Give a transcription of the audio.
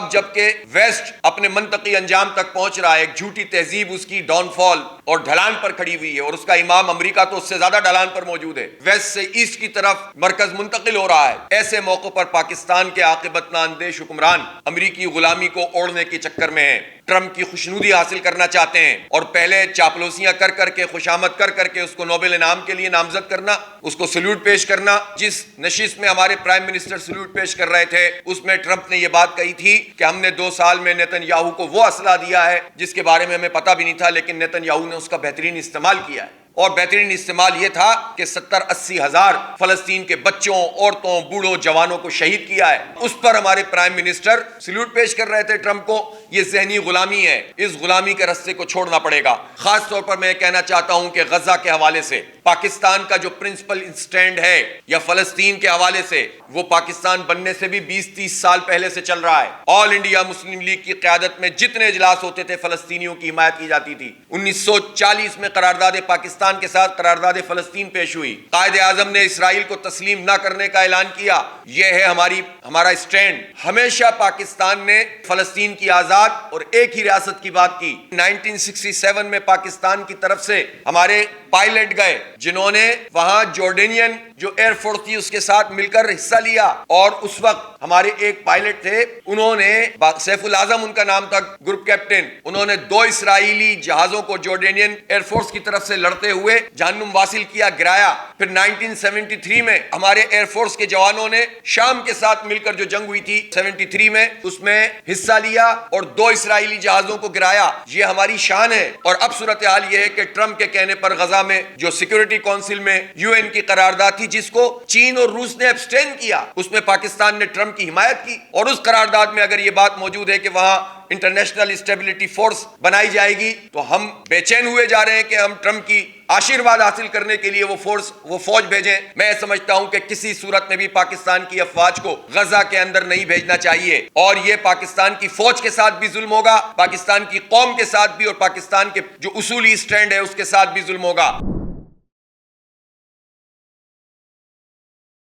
اب جبکہ ویسٹ اپنے منطقی انجام تک پہنچ رہا ہے، ایک جھوٹی تہذیب اس کی ڈاؤن فال اور ڈھلان پر کھڑی ہوئی ہے، اور اس کا امام امریکہ تو اس سے زیادہ ڈھلان پر موجود ہے، ویسٹ سے ایسٹ کی طرف مرکز منتقل ہو رہا ہے۔ ایسے موقع پر پاکستان کے عاقبت نااندیش حکمران امریکی غلامی کو اوڑھنے کے چکر میں ہیں، ٹرمپ کی خوشنودی حاصل کرنا چاہتے ہیں، اور پہلے چاپلوسیاں کر کر کے، خوشامد کر کر کے اس کو نوبل انعام کے لیے نامزد کرنا، اس کو سلیوٹ پیش کرنا۔ جس نشست میں ہمارے پرائم منسٹر سلیوٹ پیش کر رہے تھے، اس میں ٹرمپ نے یہ بات کہی تھی کہ ہم نے 2 سال میں نیتن یاہو کو وہ اسلحہ دیا ہے جس کے بارے میں ہمیں پتہ بھی نہیں تھا، لیکن نیتن یاہو نے اس کا بہترین استعمال کیا ہے، اور بہترین استعمال یہ تھا کہ 70-80 ہزار فلسطین کے بچوں، عورتوں، بوڑھوں، جوانوں کو شہید کیا ہے۔ اس پر ہمارے پرائم منسٹر سلیوٹ پیش کر رہے تھے ٹرمپ کو۔ یہ ذہنی غلامی ہے، اس غلامی کے رستے کو چھوڑنا پڑے گا۔ خاص طور پر میں کہنا چاہتا ہوں کہ غزہ کے حوالے سے پاکستان کا جو پرنسپل سٹینڈ ہے، یا فلسطین کے حوالے سے، وہ پاکستان بننے سے بھی 20-30 سال پہلے سے چل رہا ہے۔ آل انڈیا مسلم لیگ کی قیادت میں جتنے اجلاس ہوتے تھے فلسطینیوں کی حمایت کی جاتی تھی۔ 1940 میں قرارداد پاکستان کے ساتھ قرارداد فلسطین پیش ہوئی، قائد اعظم نے اسرائیل کو تسلیم نہ کرنے کا اعلان کیا۔ یہ ہے ہمارا سٹینڈ۔ ہمیشہ پاکستان نے فلسطین کی آزاد اور ایک ہی ریاست کی بات کی۔ 1967 میں پاکستان کی طرف سے ہمارے پائلٹ گئے جنہوں نے وہاں جارڈینین جو ایئر فورس تھی اس کے ساتھ مل کر حصہ لیا، اور اس وقت ہمارے ایک پائلٹ تھے، انہوں نے، سیف الاعظم ان کا نام تھا، گروپ کیپٹن، انہوں نے 2 اسرائیلی جہازوں کو جارڈینین ایئر فورس کی طرف سے لڑتے ہوئے جہنم واصل کیا، گرایا۔ پھر 1973 میں ہمارے ایئر فورس کے جوانوں نے شام کے ساتھ مل کر جو جنگ ہوئی تھی 73 میں، اس میں حصہ لیا اور 2 اسرائیلی جہازوں کو گرایا۔ یہ ہماری شان ہے۔ اور اب صورتحال یہ ہے کہ ٹرمپ کے کہنے پر غزہ میں جو سیکورٹی کونسل میں UN کی قرارداد تھی، جس کو چین اور روس نے ایبسٹین کیا، اس میں پاکستان نے ٹرمپ کی حمایت کی، اور اس قرارداد میں اگر یہ بات موجود ہے کہ وہاں انٹرنیشنل اسٹیبلٹی فورس بنائی جائے گی، تو ہم بے چین ہوئے جا رہے ہیں کہ ہم ٹرمپ کی آشیرواد حاصل کرنے کے لیے وہ فوج بھیجیں۔ میں سمجھتا ہوں کہ کسی صورت میں بھی پاکستان کی افواج کو غزہ کے اندر نہیں بھیجنا چاہیے، اور یہ پاکستان کی فوج کے ساتھ بھی ظلم ہوگا، پاکستان کی قوم کے ساتھ بھی، اور پاکستان کے جو اصولی سٹینڈ ہے اس کے ساتھ بھی ظلم ہوگا۔